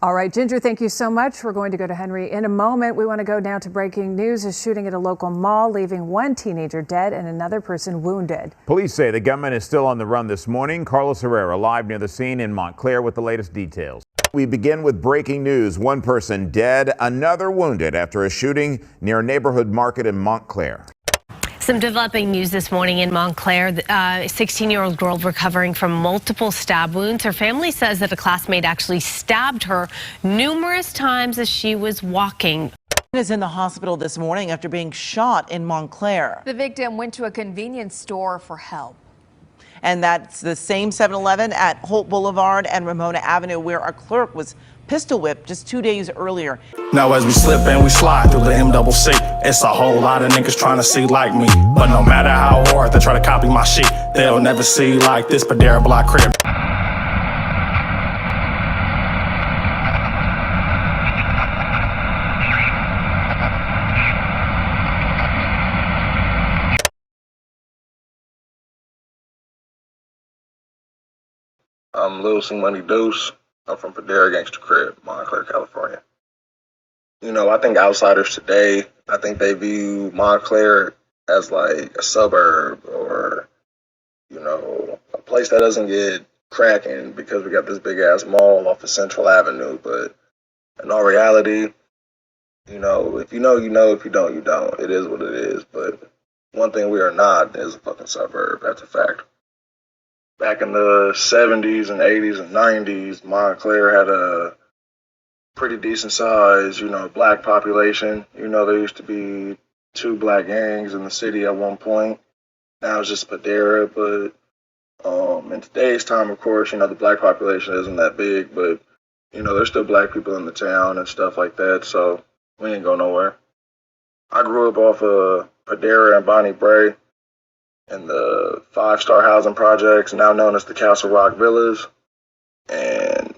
All right, Ginger, thank you so much. We're going to go to Henry in a moment. We want to go now to breaking news. A shooting at a local mall, leaving one teenager dead and another person wounded. Police say the gunman is still on the run this morning. Carlos Herrera live near the scene in Montclair with the latest details. We begin with breaking news. One person dead, another wounded after a shooting near a neighborhood market in Montclair. Some developing news this morning in Montclair. A 16-year-old girl recovering from multiple stab wounds. Her family says that a classmate actually stabbed her numerous times as she was walking. Is in the hospital this morning after being shot in Montclair. The victim went to a convenience store for help. And that's the same 7-Eleven at Holt Boulevard and Ramona Avenue where a clerk was pistol whipped just 2 days earlier. Now as we slip and we slide through the MCC, it's a whole lot of niggas trying to see like me. But no matter how hard they try to copy my shit, they'll never see like this Pradera Blocc Crip. I'm Lil C Money Deuce. I'm from Pradera, Gangster, Crips, Montclair, California. You know, I think outsiders today, I think they view Montclair as like a suburb or, you know, a place that doesn't get cracking because we got this big ass mall off of Central Avenue. But in all reality, you know, if you know, you know. If you don't, you don't. It is what it is. But one thing we are not is a fucking suburb. That's a fact. Back in the 70s and 80s and 90s, Montclair had a pretty decent size, you know, black population. You know, there used to be 2 black gangs in the city at one point. Now it's just Pradera, but in today's time, of course, you know, the black population isn't that big, but, you know, there's still black people in the town and stuff like that, so we ain't go nowhere. I grew up off of Pradera and Bonnie Bray in the 5-star housing projects, now known as the Castle Rock Villas. And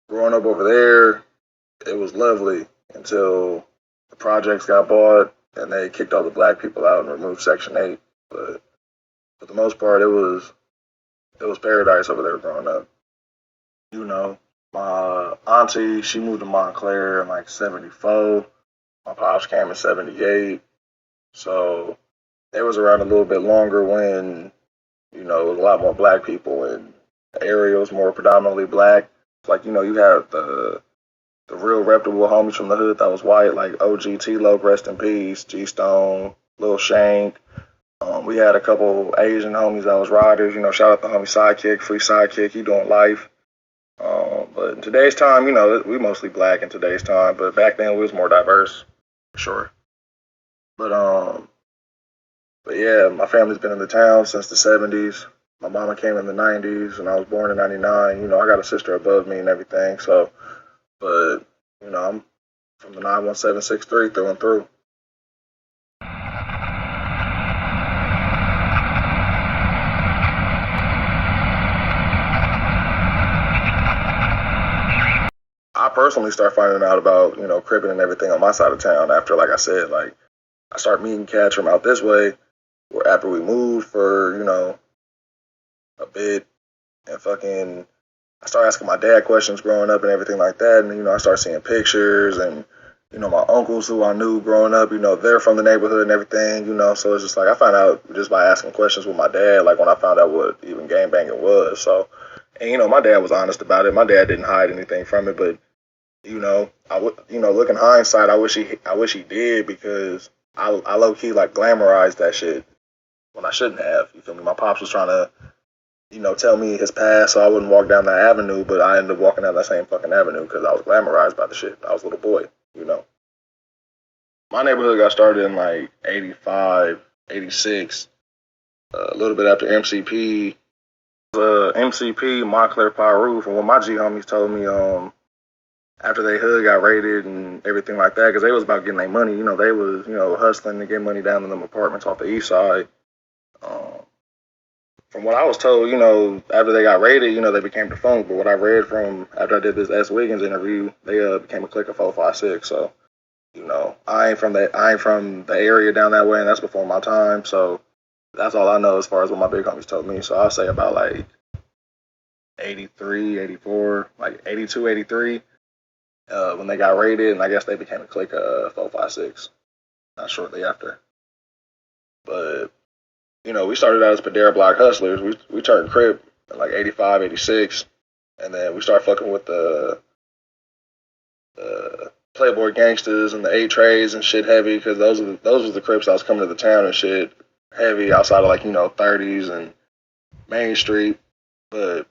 growing up over there, it was lovely until the projects got bought and they kicked all the black people out and removed Section 8. But for the most part, it was paradise over there growing up. You know, my auntie, she moved to Montclair in like 74. My pops came in 78. So they was around a little bit longer when, you know, it was a lot more black people and the area was more predominantly black. Like, you know, you have the real reputable homies from the hood that was white, like OG T-Lo, rest in peace, G-Stone, Lil Shank. We had a couple Asian homies that was riders, you know, shout out to homie Sidekick, Free Sidekick, he doing life. But in today's time, you know, we mostly black in today's time, but back then we was more diverse, for sure. But yeah, my family's been in the town since the 70s. My mama came in the 90s, and I was born in 99. You know, I got a sister above me and everything, so, but, you know, I'm from the 91763 through and through. I personally start finding out about, you know, cripping and everything on my side of town after, like I said, like, I start meeting cats from out this way, where after we moved for, you know, a bit, and fucking, I started asking my dad questions growing up and everything like that, and, you know, I started seeing pictures, and, you know, my uncles who I knew growing up, you know, they're from the neighborhood and everything, you know, so it's just like, I found out just by asking questions with my dad, like when I found out what even gangbanging was, so, and, you know, my dad was honest about it, my dad didn't hide anything from it, but, you know, looking hindsight, I wish he did, because I low-key, like, glamorized that shit when I shouldn't have. You feel me? My pops was trying to, you know, tell me his past so I wouldn't walk down that avenue, but I ended up walking down that same fucking avenue because I was glamorized by the shit. I was a little boy, you know. My neighborhood got started in, like, 85, 86, a little bit after MCP. MCP, Montclair Pyru, from what my G homies told me, after they hood got raided and everything like that, because they was about getting their money. You know, they was, you know, hustling to get money down in them apartments off the east side. From what I was told, you know, after they got raided, you know, they became defunct. But what I read from after I did this S. Wiggins interview, they became a clique of 456. So, you know, I ain't from the area down that way, and that's before my time. So that's all I know as far as what my big homies told me. So I'll say about like 83, 84, like 82, 83, when they got raided, and I guess they became a clique 456, not shortly after. But, we started out as Pradera Block Hustlers. We turned Crip in like 85, 86, and then we started fucking with the Playboy Gangsters and the 8 Trays and shit heavy, because those was the Crips that was coming to the town and shit heavy outside of 30s and Main Street. But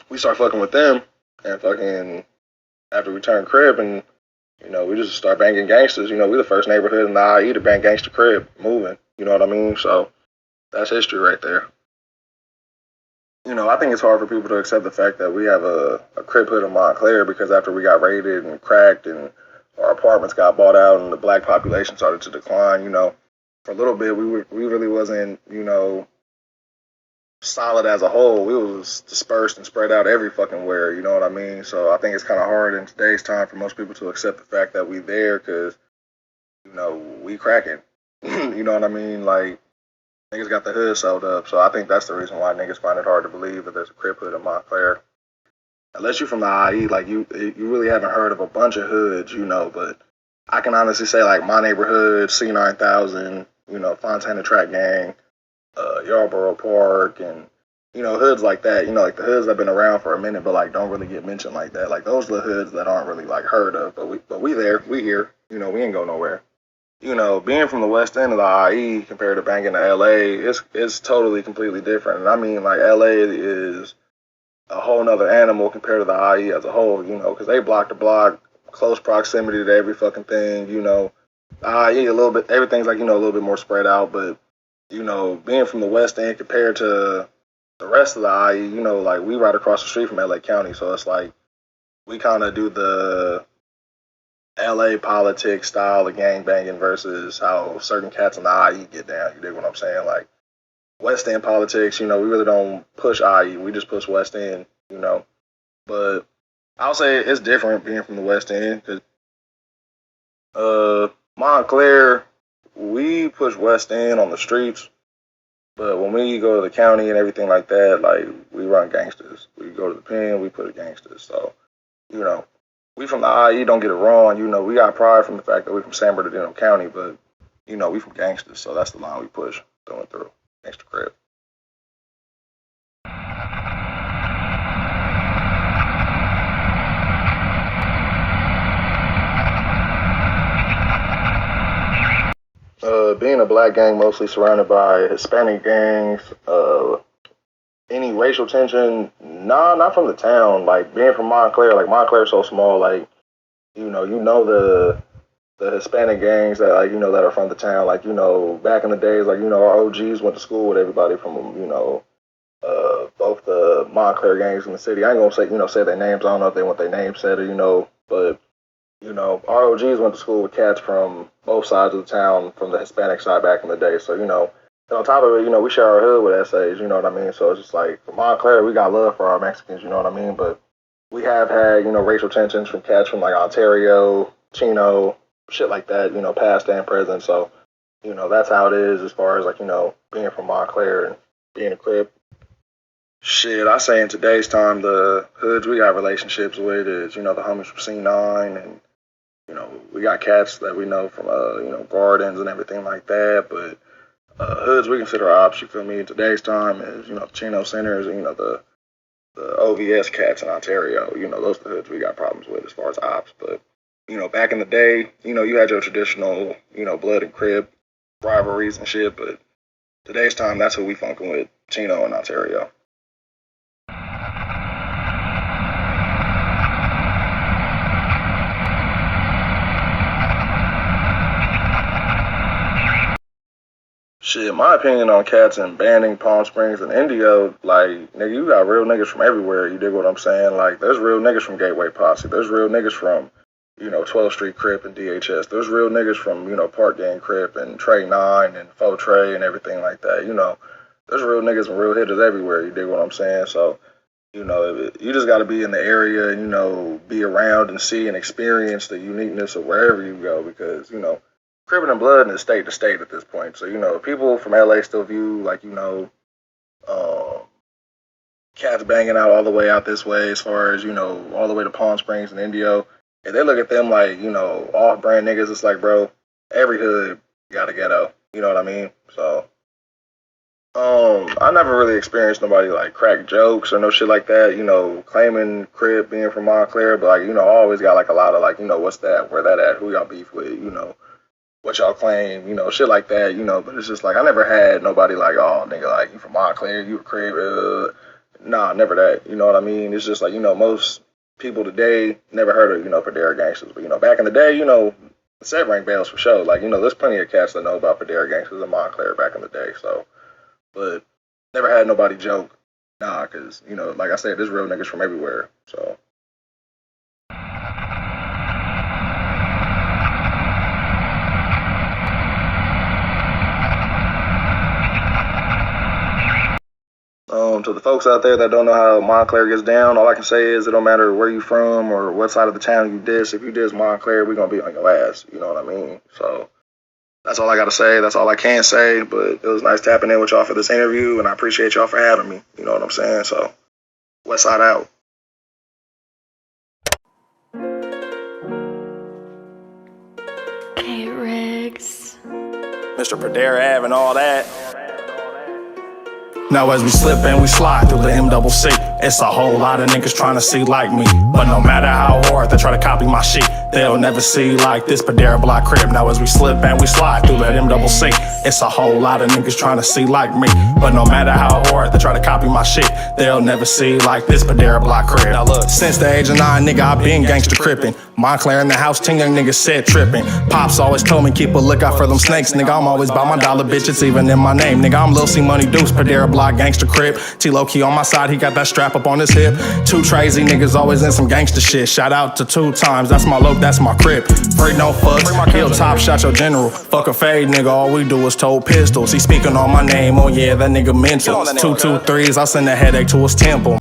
we started fucking with them, and fucking after we turned Crip, and we just start banging gangsters. We the first neighborhood in the IE to bang gangster Crip moving. You know what I mean? So that's history right there. I think it's hard for people to accept the fact that we have a Crip hood in Montclair, because after we got raided and cracked and our apartments got bought out and the black population started to decline, for a little bit we really wasn't, solid as a whole. We was dispersed and spread out every fucking where, you know what I mean? So I think it's kind of hard in today's time for most people to accept the fact that we there, because, we cracking. You know what I mean? Like, niggas got the hood sold up. So I think that's the reason why niggas find it hard to believe that there's a Crip hood in Montclair. Unless you're from the IE, like, you really haven't heard of a bunch of hoods, but I can honestly say, like, my neighborhood, C9000, Fontana Track Gang, Yarborough Park, and hoods like that, like the hoods that have been around for a minute but like don't really get mentioned like that. Like, those are the hoods that aren't really like heard of, but we there, we here, we ain't go nowhere. Being from the west end of the IE compared to banging to LA, it's totally completely different. And I mean, like, LA is a whole nother animal compared to the IE as a whole, because they block to block, close proximity to every fucking thing. The IE a little bit, everything's like, a little bit more spread out, but being from the West End compared to the rest of the IE, like, we right across the street from LA County, so it's like we kind of do the LA politics style of gang banging versus how certain cats in the IE get down. You dig what I'm saying? Like, West End politics, we really don't push IE, we just push West End, But I'll say it's different being from the West End, because Montclair, we push West End on the streets, but when we go to the county and everything like that, like, we run gangsters. We go to the pen, we put gangsters. So, we from the IE, don't get it wrong. We got pride from the fact that we from San Bernardino County, but, we from gangsters. So that's the line we push going through. Gangster Crip. Being a black gang mostly surrounded by Hispanic gangs, any racial tension, nah, not from the town. Like, being from Montclair, like, Montclair's so small, like, the Hispanic gangs that, like, that are from the town, like, back in the days, like, our OGs went to school with everybody from, both the Montclair gangs in the city. I ain't gonna say their names. I don't know if they want their names said or, but our OGs went to school with cats from both sides of the town, from the Hispanic side back in the day. So, and on top of it, we share our hood with SAs, you know what I mean? So it's just like, for Montclair, we got love for our Mexicans, you know what I mean? But we have had, racial tensions from cats from like Ontario, Chino, shit like that, past and present. So, that's how it is as far as like, being from Montclair and being a Crip. Shit, I say in today's time, the hoods we got relationships with is, the homies from C9, and, we got cats that we know from, Gardens and everything like that. But hoods we consider ops, you feel me, in today's time is, the Chino Centers and, the OVS cats in Ontario. Those are the hoods we got problems with as far as ops. But, back in the day, you had your traditional, blood and Crip rivalries and shit. But today's time, that's who we funking with, Chino and Ontario. Shit, my opinion on cats and banning Palm Springs and Indio, like, nigga, you got real niggas from everywhere, you dig what I'm saying? Like, there's real niggas from Gateway Posse, there's real niggas from, 12th Street Crip and DHS, there's real niggas from, Park Gang Crip and Trey 9 and Faux Trey and everything like that, there's real niggas and real hitters everywhere, you dig what I'm saying? So, you just got to be in the area and, be around and see and experience the uniqueness of wherever you go, because, Crippin' and Blood is state to state at this point. So, people from LA still view, like, cats banging out all the way out this way, as far as, you know, all the way to Palm Springs and Indio. If they look at them like, you know, off-brand niggas, it's like, bro, every hood got a ghetto. You know what I mean? So, I never really experienced nobody like crack jokes or no shit like that, you know, claiming Crip being from Montclair, but like, you know, I always got like a lot of like, you know, what's that, where that at, who y'all beef with, you know, what y'all claim, you know, shit like that, you know, but it's just like, I never had nobody like, oh, nigga, like, you from Montclair, you a Crip, nah, never that, you know what I mean? It's just like, you know, most people today never heard of, you know, Pradera Gangsters, but, you know, back in the day, you know, the set rank bells for sure, like, you know, there's plenty of cats that know about Pradera Gangsters in Montclair back in the day, so. But never had nobody joke, nah, because, you know, like I said, there's real niggas from everywhere, so. To the folks out there that don't know how Montclair gets down, all I can say is it don't matter where you from or what side of the town you diss. If you diss Montclair, we're going to be on your ass, you know what I mean? So. That's all I got to say. That's all I can say. But it was nice tapping in with y'all for this interview, and I appreciate y'all for having me. You know what I'm saying? So, West Side out. Okay, Riggs. Mr. Pradera Ave and all that. Now as we slip and we slide through the M-double-C, it's a whole lot of niggas trying to see like me. But no matter how hard they try to copy my shit, they'll never see like this Pradera Blocc Crip. Now as we slip and we slide through that M-double-C, it's a whole lot of niggas trying to see like me. But no matter how hard they try to copy my shit, they'll never see like this Pradera Blocc Crip. Now look, since the age of 9, nigga, I been gangster crippin'. Montclair in the house, 10 young niggas said trippin'. Pops always told me keep a lookout for them snakes, nigga. I'm always by my dollar, bitch, it's even in my name, nigga. I'm Lil C Money Deuce, Pradera Blocc, Gangster Crip. T-Low Key on my side, he got that strap up on his hip. 2 crazy niggas always in some gangster shit. Shout out to 2 times, that's my loc, that's my Crip. Free no fucks, kill top, shot your general. Fuck a fade, nigga, all we do is told pistols. He speaking on my name, oh yeah, that nigga mental. 2 2 3s, I send a headache to his temple.